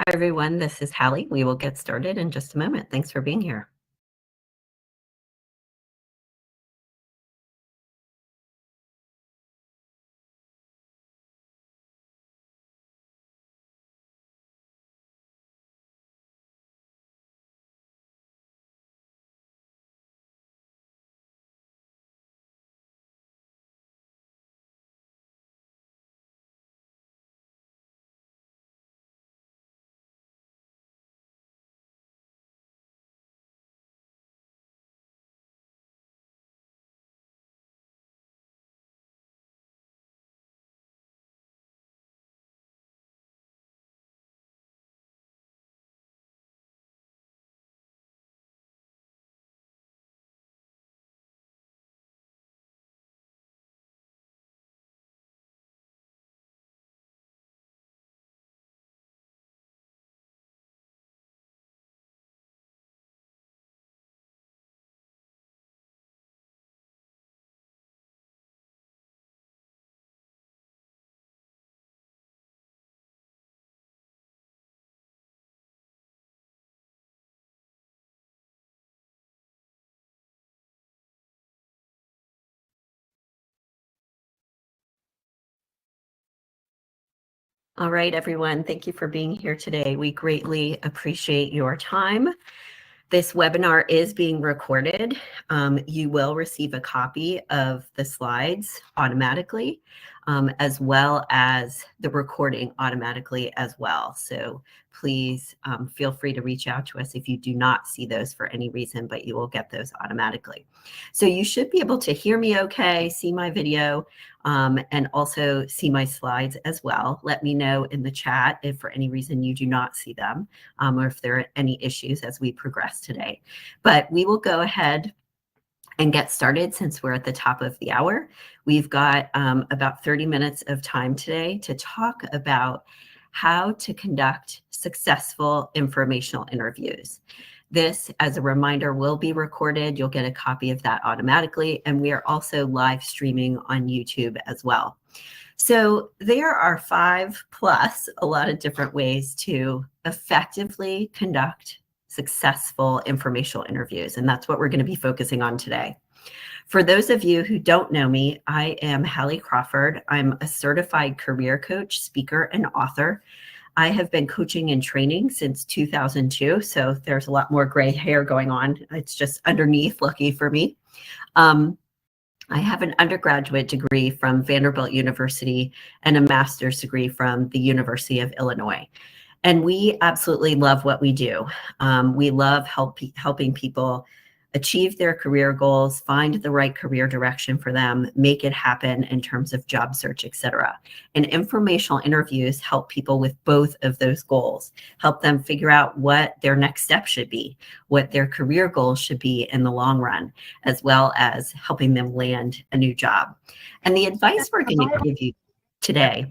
Hi, everyone. This is Hallie. We will get started in just a moment. Thanks for being here. All right, everyone. Thank you for being here today. We greatly appreciate your time. This webinar is being recorded. You will receive a copy of the slides automatically, as well as the recording automatically as well. So please feel free to reach out to us if you do not see those for any reason, but you will get those automatically. So you should be able to hear me okay, see my video, and also see my slides as well. Let me know in the chat if for any reason you do not see them, or if there are any issues as we progress today. But we will go ahead and get started since we're at the top of the hour. We've got about 30 minutes of time today to talk about how to conduct successful informational interviews. This, as a reminder, will be recorded. You'll get a copy of that automatically. And we are also live streaming on YouTube as well. So there are 5+ a lot of different ways to effectively conduct successful informational interviews. And that's what we're going to be focusing on today. For those of you who don't know me, I am Hallie Crawford. I'm a certified career coach, speaker, and author. I have been coaching and training since 2002, so there's a lot more gray hair going on. It's just underneath, lucky for me. I have an undergraduate degree from Vanderbilt University and a master's degree from the University of Illinois. And we absolutely love what we do. We love helping people achieve their career goals, find the right career direction for them, make it happen in terms of job search, etc. And informational interviews help people with both of those goals, help them figure out what their next step should be, what their career goals should be in the long run, as well as helping them land a new job. And the advice we're going to give you today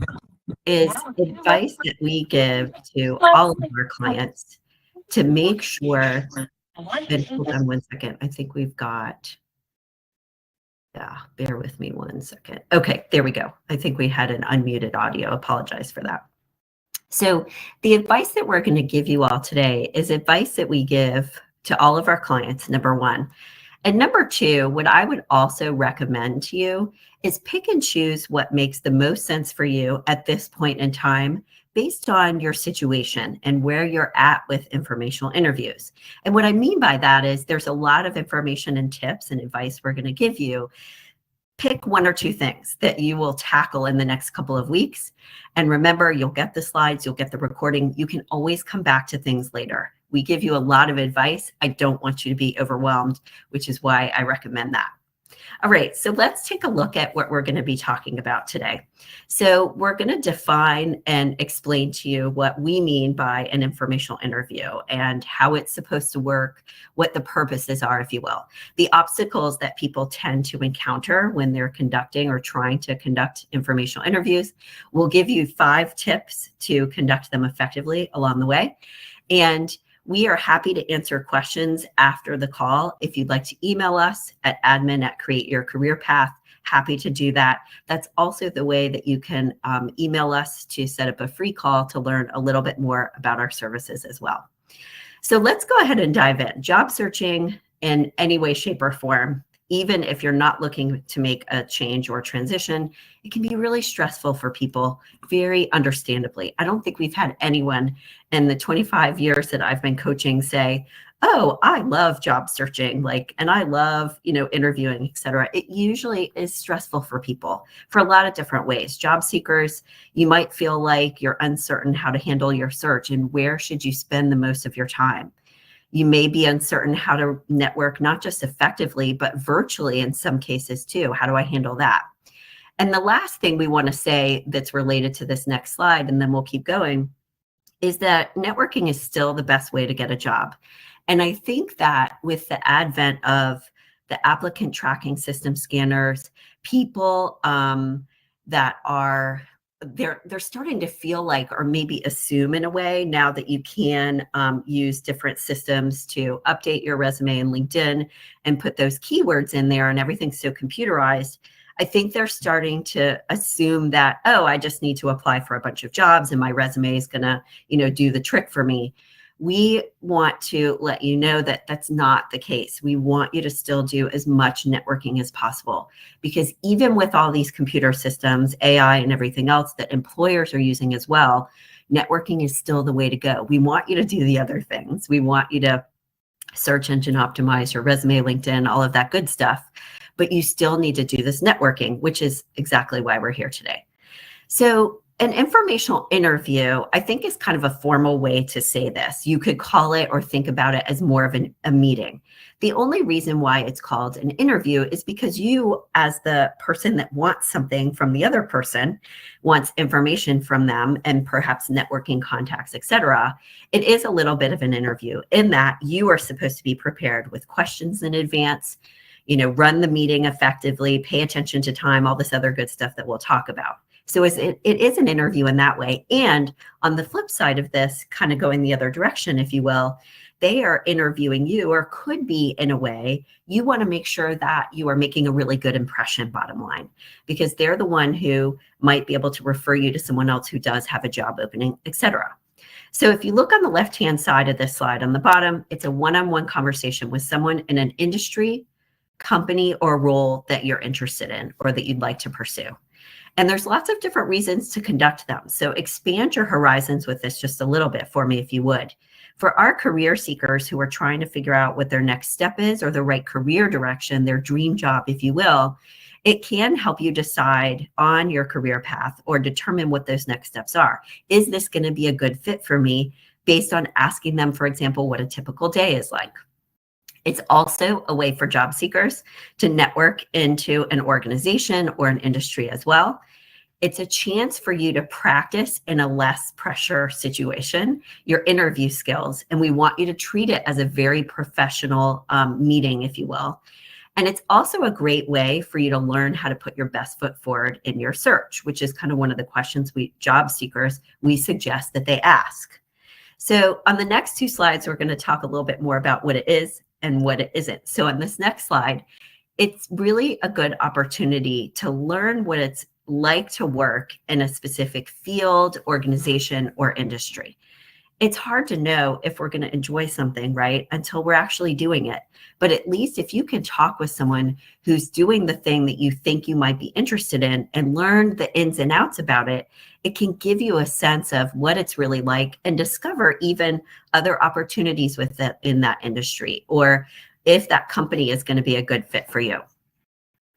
is advice that we give to all of our clients to make sure. And hold on one second. I think we've got, bear with me one second. Okay, there we go. I think we had an unmuted audio. Apologize for that. So the advice that we're going to give you all today is advice that we give to all of our clients, number one. And number two, what I would also recommend to you is pick and choose what makes the most sense for you at this point in time based on your situation and where you're at with informational interviews. And what I mean by that is there's a lot of information and tips and advice we're going to give you. Pick one or two things that you will tackle in the next couple of weeks. And remember, you'll get the slides, you'll get the recording. You can always come back to things later. We give you a lot of advice. I don't want you to be overwhelmed, which is why I recommend that. All right, so let's take a look at what we're going to be talking about today. So we're going to define and explain to you what we mean by an informational interview and how it's supposed to work, what the purposes are, if you will, the obstacles that people tend to encounter when they're conducting or trying to conduct informational interviews. We'll give you 5 tips to conduct them effectively along the way. And we are happy to answer questions after the call. If you'd like to email us at admin@createyourcareerpath, happy to do that. That's also the way that you can email us to set up a free call to learn a little bit more about our services as well. So let's go ahead and dive in. Job searching in any way, shape, or form, even if you're not looking to make a change or transition, it can be really stressful for people, very understandably. I don't think we've had anyone in the 25 years that I've been coaching say, oh, I love job searching, and I love, interviewing, et cetera. It usually is stressful for people for a lot of different ways. Job seekers, you might feel like you're uncertain how to handle your search and where should you spend the most of your time. You may be uncertain how to network, not just effectively, but virtually in some cases too. How do I handle that? And the last thing we want to say that's related to this next slide, and then we'll keep going, is that networking is still the best way to get a job. And I think that with the advent of the applicant tracking system scanners, people that are they're starting to feel like, or maybe assume in a way now that you can use different systems to update your resume and LinkedIn and put those keywords in there, and everything's so computerized. I think they're starting to assume that, oh, I just need to apply for a bunch of jobs and my resume is going to, do the trick for me. We want to let you know that that's not the case. We want you to still do as much networking as possible, because even with all these computer systems, AI and everything else that employers are using as well, networking is still the way to go. We want you to do the other things. We want you to search engine optimize your resume, LinkedIn, all of that good stuff, but you still need to do this networking, which is exactly why we're here today. So an informational interview, I think, is kind of a formal way to say this. You could call it or think about it as more of a meeting. The only reason why it's called an interview is because you, as the person that wants something from the other person, wants information from them and perhaps networking contacts, etc. It is a little bit of an interview in that you are supposed to be prepared with questions in advance, run the meeting effectively, pay attention to time, all this other good stuff that we'll talk about. So it is an interview in that way. And on the flip side of this, kind of going the other direction, if you will, they are interviewing you, or could be in a way. You want to make sure that you are making a really good impression, bottom line, because they're the one who might be able to refer you to someone else who does have a job opening, etc. So if you look on the left-hand side of this slide on the bottom, it's a one-on-one conversation with someone in an industry, company, or role that you're interested in or that you'd like to pursue. And there's lots of different reasons to conduct them. So expand your horizons with this just a little bit for me, if you would. For our career seekers who are trying to figure out what their next step is, or the right career direction, their dream job, if you will, it can help you decide on your career path or determine what those next steps are. Is this going to be a good fit for me, based on asking them, for example, what a typical day is like? It's also a way for job seekers to network into an organization or an industry as well. It's a chance for you to practice in a less pressure situation, your interview skills. And we want you to treat it as a very professional meeting, if you will. And it's also a great way for you to learn how to put your best foot forward in your search, which is kind of one of the questions job seekers, we suggest that they ask. So on the next two slides, we're going to talk a little bit more about what it is and what it isn't. So on this next slide, it's really a good opportunity to learn what it's like to work in a specific field, organization, or industry. It's hard to know if we're going to enjoy something, right, until we're actually doing it. But at least if you can talk with someone who's doing the thing that you think you might be interested in and learn the ins and outs about it, it can give you a sense of what it's really like and discover even other opportunities with it in that industry, or if that company is going to be a good fit for you.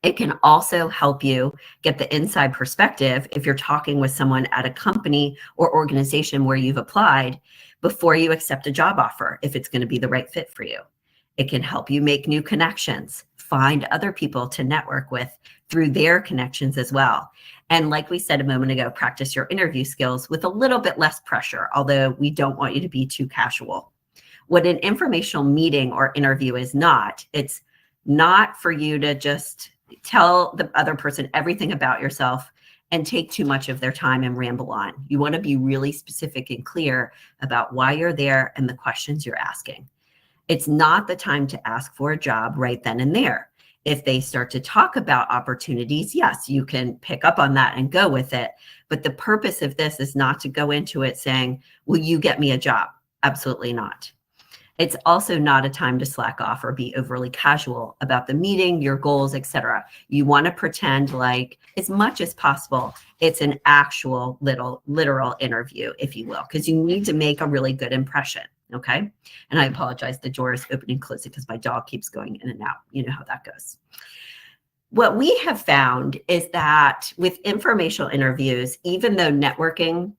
It can also help you get the inside perspective if you're talking with someone at a company or organization where you've applied before you accept a job offer, if it's going to be the right fit for you. It can help you make new connections, find other people to network with through their connections as well. And like we said a moment ago, practice your interview skills with a little bit less pressure, although we don't want you to be too casual. What an informational meeting or interview is not, it's not for you to just tell the other person everything about yourself and take too much of their time and ramble on. You want to be really specific and clear about why you're there and the questions you're asking. It's not the time to ask for a job right then and there. If they start to talk about opportunities, yes, you can pick up on that and go with it. But the purpose of this is not to go into it saying, will you get me a job? Absolutely not. It's also not a time to slack off or be overly casual about the meeting, your goals, etc. You want to pretend like, as much as possible, it's an actual literal interview, if you will, because you need to make a really good impression. Okay. And I apologize, the door is opening and closing because my dog keeps going in and out. You know how that goes. What we have found is that with informational interviews, even though networking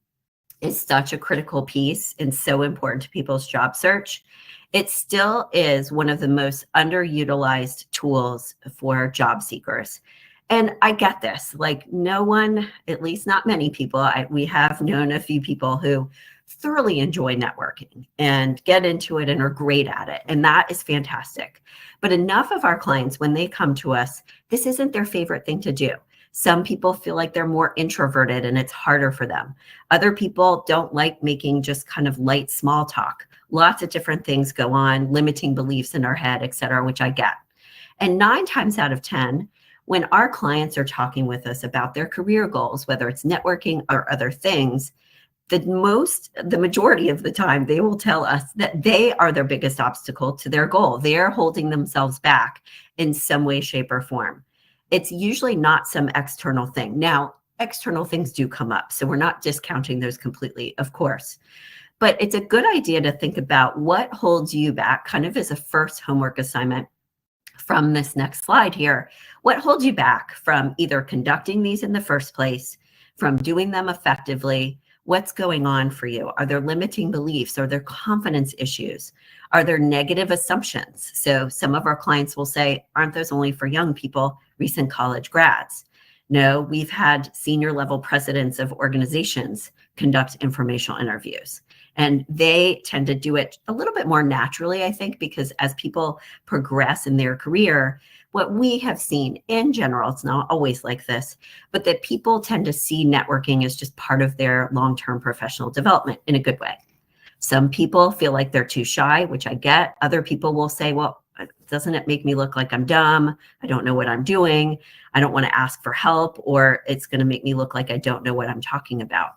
is such a critical piece and so important to people's job search, it still is one of the most underutilized tools for job seekers. And I get this, like no one, at least not many people, we have known a few people who thoroughly enjoy networking and get into it and are great at it. And that is fantastic. But enough of our clients, when they come to us, this isn't their favorite thing to do. Some people feel like they're more introverted and it's harder for them. Other people don't like making just kind of light small talk. Lots of different things go on, limiting beliefs in our head, et cetera, which I get. And 9 times out of 10, when our clients are talking with us about their career goals, whether it's networking or other things, the majority of the time, they will tell us that they are their biggest obstacle to their goal. They are holding themselves back in some way, shape, or form. It's usually not some external thing. Now, external things do come up, so we're not discounting those completely, of course. But it's a good idea to think about what holds you back, kind of as a first homework assignment from this next slide here. What holds you back from either conducting these in the first place, from doing them effectively? What's going on for you? Are there limiting beliefs? Are there confidence issues? Are there negative assumptions? So some of our clients will say, aren't those only for young people, recent college grads? No, we've had senior level presidents of organizations conduct informational interviews. And they tend to do it a little bit more naturally, I think, because as people progress in their career, what we have seen in general, it's not always like this, but that people tend to see networking as just part of their long-term professional development in a good way. Some people feel like they're too shy, which I get. Other people will say, well, doesn't it make me look like I'm dumb? I don't know what I'm doing. I don't want to ask for help, or it's going to make me look like I don't know what I'm talking about.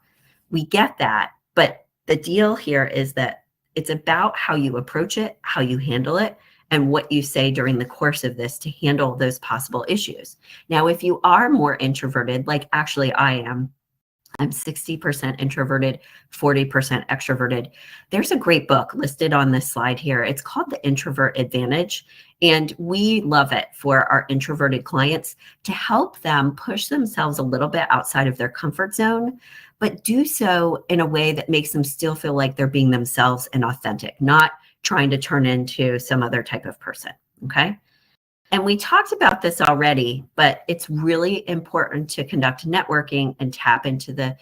We get that, but the deal here is that it's about how you approach it, how you handle it, and what you say during the course of this to handle those possible issues. Now, if you are more introverted, like actually I am, I'm 60% introverted, 40% extroverted. There's a great book listed on this slide here. It's called The Introvert Advantage. And we love it for our introverted clients to help them push themselves a little bit outside of their comfort zone, but do so in a way that makes them still feel like they're being themselves and authentic, not trying to turn into some other type of person. Okay. And we talked about this already, but it's really important to conduct networking and tap into the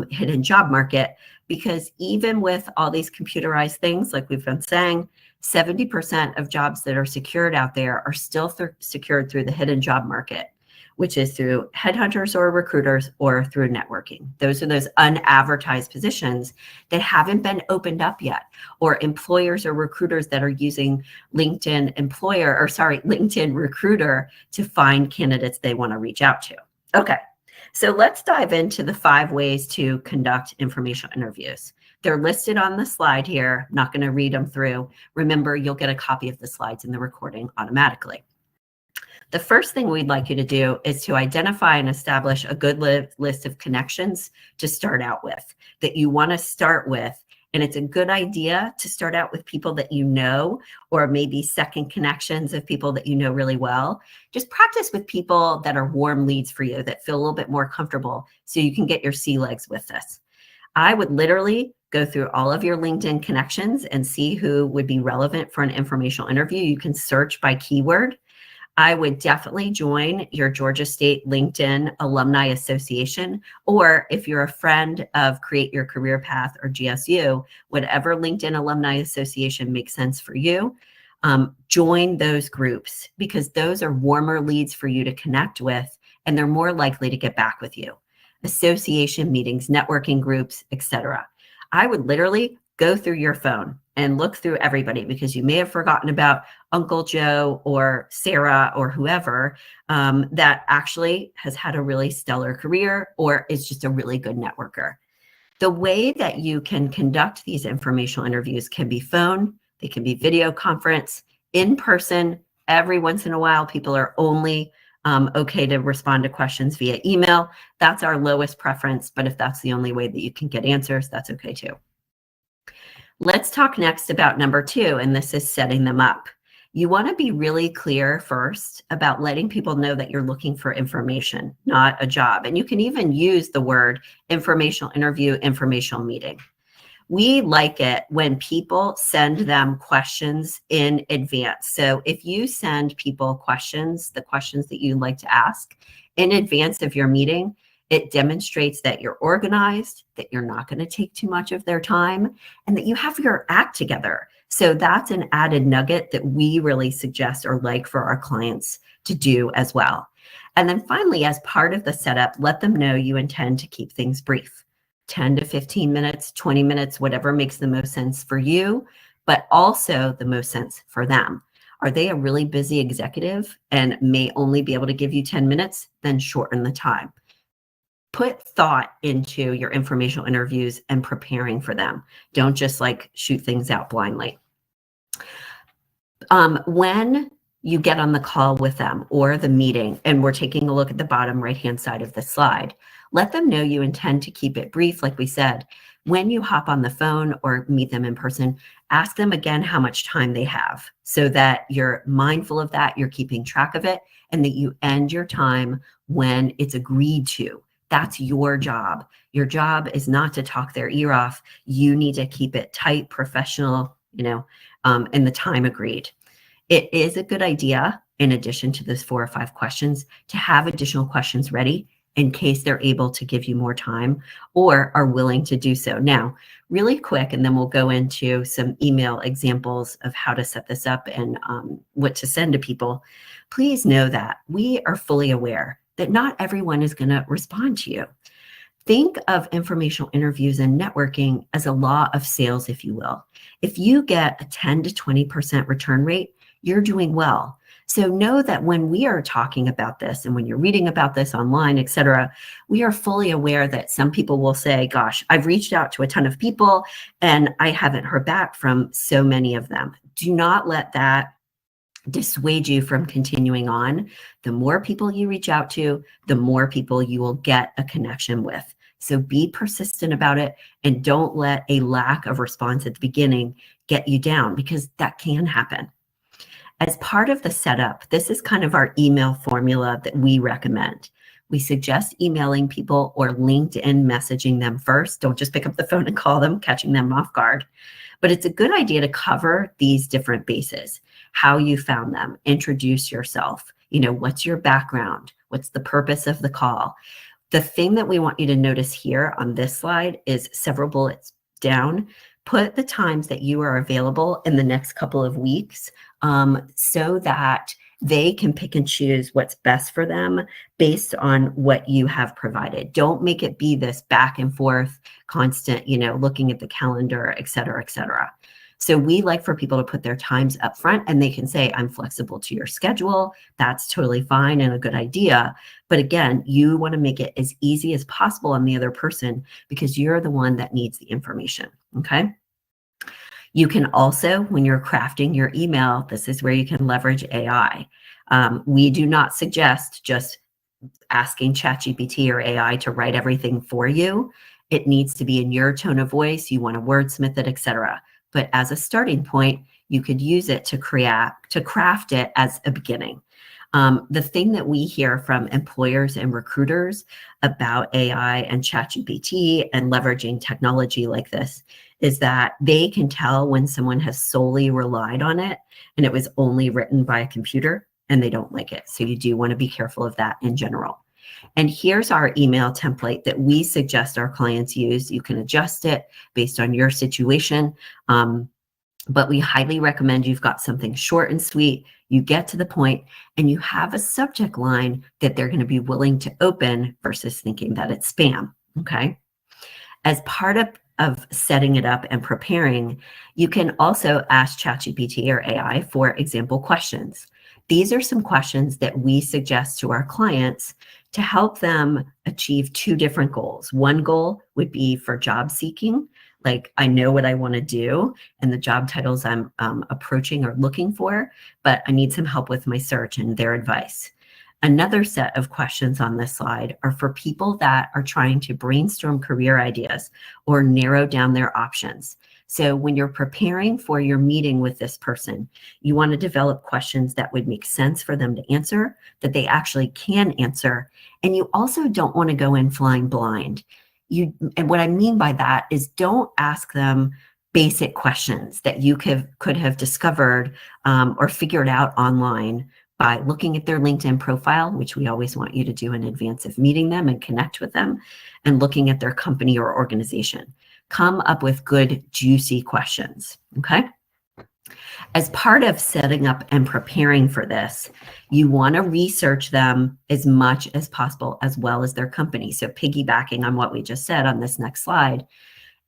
hidden job market, because even with all these computerized things, like we've been saying, 70% of jobs that are secured out there are still secured through the hidden job market, which is through headhunters or recruiters or through networking. Those are those unadvertised positions that haven't been opened up yet, or employers or recruiters that are using LinkedIn Recruiter to find candidates they want to reach out to. Okay, so let's dive into the 5 ways to conduct informational interviews. They're listed on the slide here. I'm not going to read them through. Remember, you'll get a copy of the slides in the recording automatically. The first thing we'd like you to do is to identify and establish a good list of connections to start out with, that you want to start with. And it's a good idea to start out with people that you know, or maybe second connections of people that you know really well. Just practice with people that are warm leads for you, that feel a little bit more comfortable, so you can get your sea legs with this. I would literally go through all of your LinkedIn connections and see who would be relevant for an informational interview. You can search by keyword. I would definitely join your Georgia State LinkedIn Alumni Association, or if you're a friend of Create Your Career Path or GSU, whatever LinkedIn Alumni Association makes sense for you, join those groups, because those are warmer leads for you to connect with, and they're more likely to get back with you. Association meetings, networking groups, etc. I would literally go through your phone and look through everybody, because you may have forgotten about Uncle Joe or Sarah or whoever that actually has had a really stellar career or is just a really good networker. The way that you can conduct these informational interviews can be phone, they can be video conference, in person. Every once in a while, people are only okay to respond to questions via email. That's our lowest preference, but if that's the only way that you can get answers, that's okay too. Let's talk next about number 2, and this is setting them up. You want to be really clear first about letting people know that you're looking for information, not a job. And you can even use the word informational interview, informational meeting. We like it when people send them questions in advance. So if you send people questions, the questions that you'd like to ask in advance of your meeting, it demonstrates that you're organized, that you're not going to take too much of their time, and that you have your act together. So that's an added nugget that we really suggest or like for our clients to do as well. And then finally, as part of the setup, let them know you intend to keep things brief. 10 to 15 minutes, 20 minutes, whatever makes the most sense for you, but also the most sense for them. Are they a really busy executive and may only be able to give you 10 minutes? Then shorten the time. Put thought into your informational interviews and preparing for them. Don't just like shoot things out blindly. When you get on the call with them or the meeting, and we're taking a look at the bottom right-hand side of the slide, let them know you intend to keep it brief. Like we said, when you hop on the phone or meet them in person, ask them again how much time they have so that you're mindful of that, you're keeping track of it, and that you end your time when it's agreed to. That's your job. Your job is not to talk their ear off. You need to keep it tight, professional, and the time agreed. It is a good idea, in addition to those 4 or 5 questions, to have additional questions ready in case they're able to give you more time or are willing to do so. Now, really quick, and then we'll go into some email examples of how to set this up and what to send to people. Please know that we are fully aware that not everyone is going to respond to you. Think of informational interviews and networking as a law of sales, if you will. If you get a 10 to 20% return rate, you're doing well. So know that when we are talking about this and when you're reading about this online, et cetera, we are fully aware that some people will say, gosh, I've reached out to a ton of people and I haven't heard back from so many of them. Do not let that dissuade you from continuing on. The more people you reach out to, the more people you will get a connection with. So be persistent about it and don't let a lack of response at the beginning get you down, because that can happen. As part of the setup, this is kind of our email formula that we recommend. We suggest emailing people or LinkedIn messaging them first. Don't just pick up the phone and call them, catching them off guard. But it's a good idea to cover these different bases. How you found them, introduce yourself, what's your background, what's the purpose of the call. The thing that we want you to notice here on this slide is several bullets down. Put the times that you are available in the next couple of weeks so that they can pick and choose what's best for them based on what you have provided. Don't make it be this back and forth, constant, looking at the calendar, et cetera, et cetera. So we like for people to put their times up front, and they can say, I'm flexible to your schedule. That's totally fine and a good idea. But again, you want to make it as easy as possible on the other person because you're the one that needs the information. Okay. You can also, when you're crafting your email, this is where you can leverage AI. We do not suggest just asking ChatGPT or AI to write everything for you. It needs to be in your tone of voice. You want to wordsmith it, etc. But as a starting point, you could use it to craft it as a beginning. The thing that we hear from employers and recruiters about AI and ChatGPT and leveraging technology like this is that they can tell when someone has solely relied on it and it was only written by a computer and they don't like it. So you do want to be careful of that in general. And here's our email template that we suggest our clients use. You can adjust it based on your situation. But we highly recommend you've got something short and sweet, you get to the point, and you have a subject line that they're going to be willing to open versus thinking that it's spam, okay? As part of of setting it up and preparing, you can also ask ChatGPT or AI for example questions. These are some questions that we suggest to our clients to help them achieve two different goals. One goal would be for job seeking, like I know what I want to do and the job titles I'm approaching or looking for, but I need some help with my search and their advice. Another set of questions on this slide are for people that are trying to brainstorm career ideas or narrow down their options. So when you're preparing for your meeting with this person, you want to develop questions that would make sense for them to answer, that they actually can answer. And you also don't want to go in flying blind. And what I mean by that is don't ask them basic questions that you could have discovered or figured out online by looking at their LinkedIn profile, which we always want you to do in advance of meeting them and connect with them, and looking at their company or organization. Come up with good, juicy questions, okay? As part of setting up and preparing for this, you want to research them as much as possible, as well as their company. So piggybacking on what we just said on this next slide,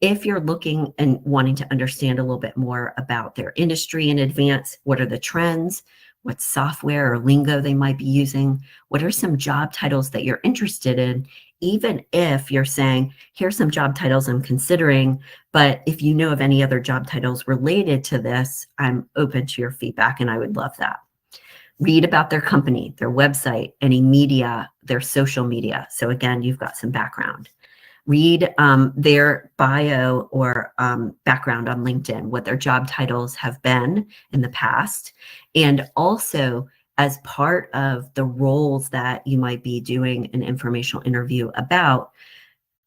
if you're looking and wanting to understand a little bit more about their industry in advance, what are the trends, what software or lingo they might be using, what are some job titles that you're interested in, even if you're saying, here's some job titles I'm considering, but if you know of any other job titles related to this, I'm open to your feedback and I would love that. Read about their company, their website, any media, their social media. So again, you've got some background. Read their bio or background on LinkedIn, what their job titles have been in the past. And also, as part of the roles that you might be doing an informational interview about,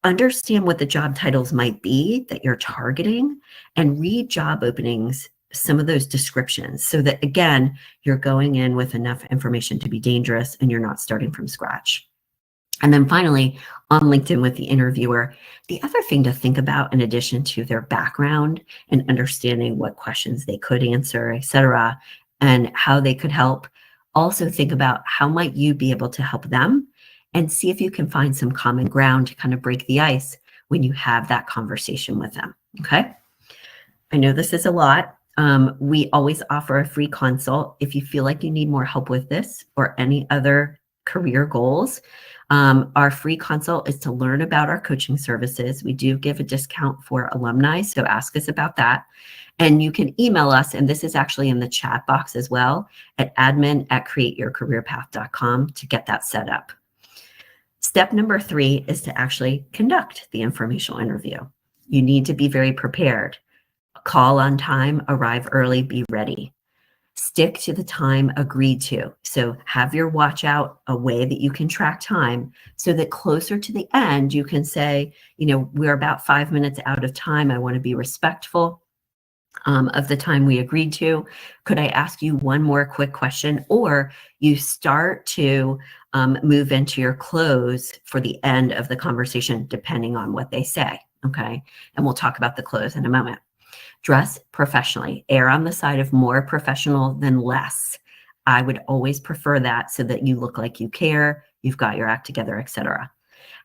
understand what the job titles might be that you're targeting and read job openings, some of those descriptions, so that, again, you're going in with enough information to be dangerous and you're not starting from scratch. And then finally, on LinkedIn with the interviewer, the other thing to think about in addition to their background and understanding what questions they could answer, et cetera, and how they could help, also think about how might you be able to help them and see if you can find some common ground to kind of break the ice when you have that conversation with them, okay? I know this is a lot. We always offer a free consult if you feel like you need more help with this or any other career goals. Our free consult is to learn about our coaching services. We do give a discount for alumni, so ask us about that. And you can email us, and this is actually in the chat box as well, at admin@createyourcareerpath.com to get that set up. Step number 3 is to actually conduct the informational interview. You need to be very prepared. Call on time, arrive early, be ready. Stick to the time agreed to. So have your watch out, a way that you can track time so that closer to the end, you can say, you know, we're about 5 minutes out of time. I want to be respectful of the time we agreed to. Could I ask you one more quick question? Or you start to move into your close for the end of the conversation, depending on what they say. Okay. And we'll talk about the close in a moment. Dress professionally. Err on the side of more professional than less. I would always prefer that so that you look like you care, you've got your act together, etc.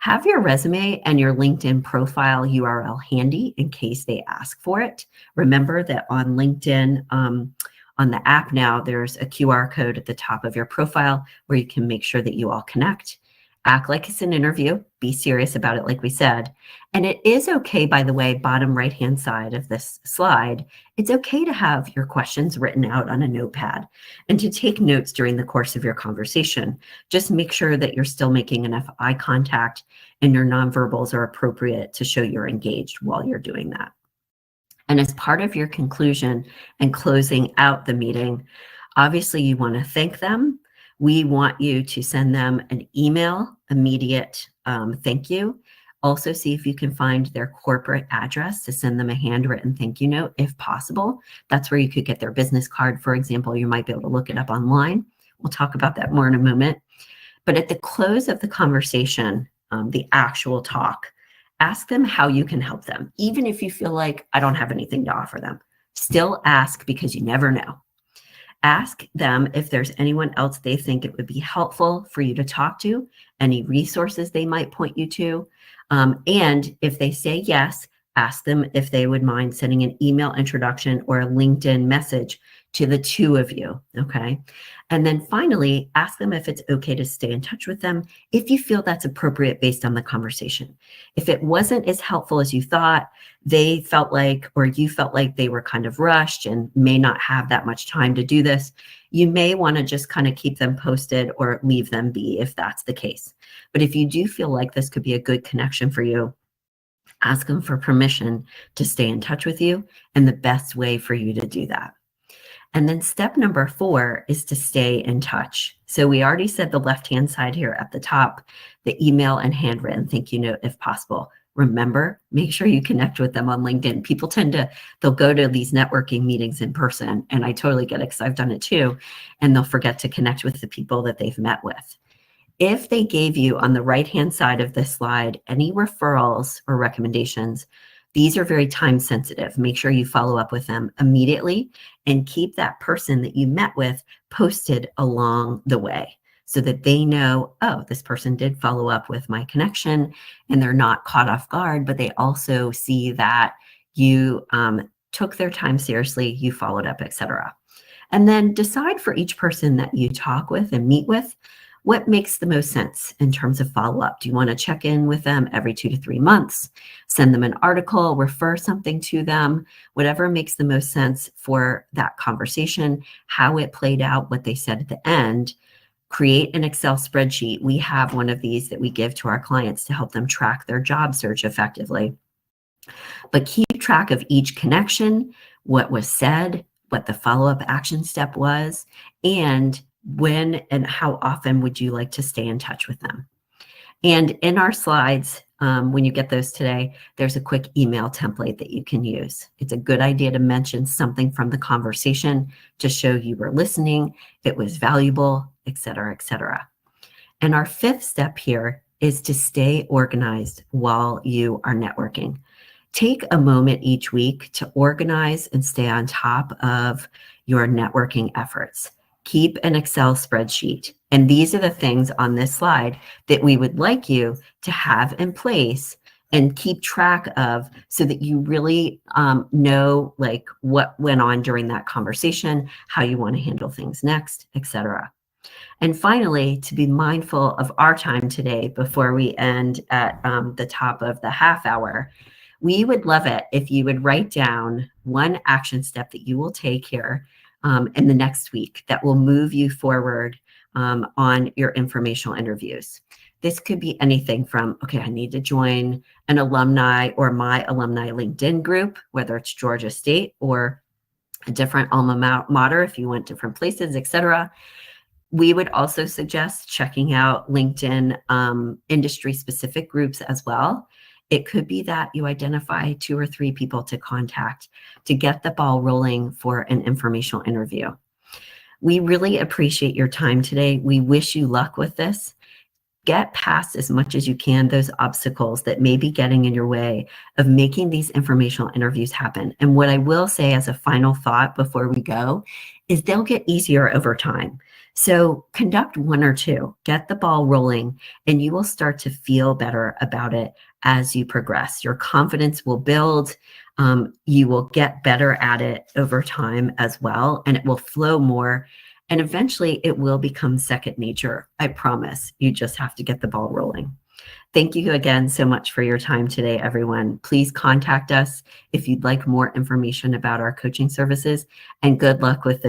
Have your resume and your LinkedIn profile URL handy in case they ask for it. Remember that on LinkedIn, on the app now, there's a QR code at the top of your profile where you can make sure that you all connect. Act like it's an interview. Be serious about it, like we said. And it is okay, by the way, bottom right-hand side of this slide, it's okay to have your questions written out on a notepad and to take notes during the course of your conversation. Just make sure that you're still making enough eye contact and your nonverbals are appropriate to show you're engaged while you're doing that. And as part of your conclusion and closing out the meeting, obviously you want to thank them. We want you to send them an email, immediate thank you. Also see if you can find their corporate address to send them a handwritten thank you note if possible. That's where you could get their business card, for example. You might be able to look it up online. We'll talk about that more in a moment. But at the close of the conversation, the actual talk, ask them how you can help them. Even if you feel like I don't have anything to offer them, still ask because you never know. Ask them if there's anyone else they think it would be helpful for you to talk to, any resources they might point you to. And if they say yes, Ask them if they would mind sending an email introduction or a LinkedIn message to the two of you, okay? And then finally, ask them if it's okay to stay in touch with them if you feel that's appropriate based on the conversation. If it wasn't as helpful as you thought, they felt like, or you felt like they were kind of rushed and may not have that much time to do this, you may want to just kind of keep them posted or leave them be if that's the case. But if you do feel like this could be a good connection for you, ask them for permission to stay in touch with you and the best way for you to do that. And then step number 4 is to stay in touch. So we already said the left-hand side here at the top, the email and handwritten thank you note if possible. Remember, make sure you connect with them on LinkedIn. People they'll go to these networking meetings in person, and I totally get it because I've done it too, and they'll forget to connect with the people that they've met with. If they gave you on the right-hand side of this slide any referrals or recommendations, these are very time sensitive. Make sure you follow up with them immediately and keep that person that you met with posted along the way so that they know, oh, this person did follow up with my connection, and they're not caught off guard, but they also see that you took their time seriously, you followed up, etc. And then decide for each person that you talk with and meet with, what makes the most sense in terms of follow-up? Do you want to check in with them every 2 to 3 months, send them an article, refer something to them, whatever makes the most sense for that conversation, how it played out, what they said at the end. Create an Excel spreadsheet. We have one of these that we give to our clients to help them track their job search effectively. But keep track of each connection, what was said, what the follow-up action step was, and when and how often would you like to stay in touch with them. And in our slides, when you get those today, there's a quick email template that you can use. It's a good idea to mention something from the conversation to show you were listening, it was valuable, et cetera, et cetera. And our 5th step here is to stay organized while you are networking. Take a moment each week to organize and stay on top of your networking efforts. Keep an Excel spreadsheet. And these are the things on this slide that we would like you to have in place and keep track of so that you really know like what went on during that conversation, how you want to handle things next, etc. And finally, to be mindful of our time today before we end at the top of the half hour, we would love it if you would write down one action step that you will take here in the next week that will move you forward on your informational interviews. This could be anything from, okay, I need to join an alumni or my alumni LinkedIn group, whether it's Georgia State or a different alma mater if you went different places, etc. We would also suggest checking out LinkedIn industry-specific groups as well. It could be that you identify 2 or 3 people to contact to get the ball rolling for an informational interview. We really appreciate your time today. We wish you luck with this. Get past as much as you can those obstacles that may be getting in your way of making these informational interviews happen. And what I will say as a final thought before we go is they'll get easier over time. So conduct 1 or 2, get the ball rolling, and you will start to feel better about it as you progress. Your confidence will build. You will get better at it over time as well, and it will flow more. And eventually it will become second nature. I promise. You just have to get the ball rolling. Thank you again so much for your time today, everyone. Please contact us if you'd like more information about our coaching services, and good luck with this.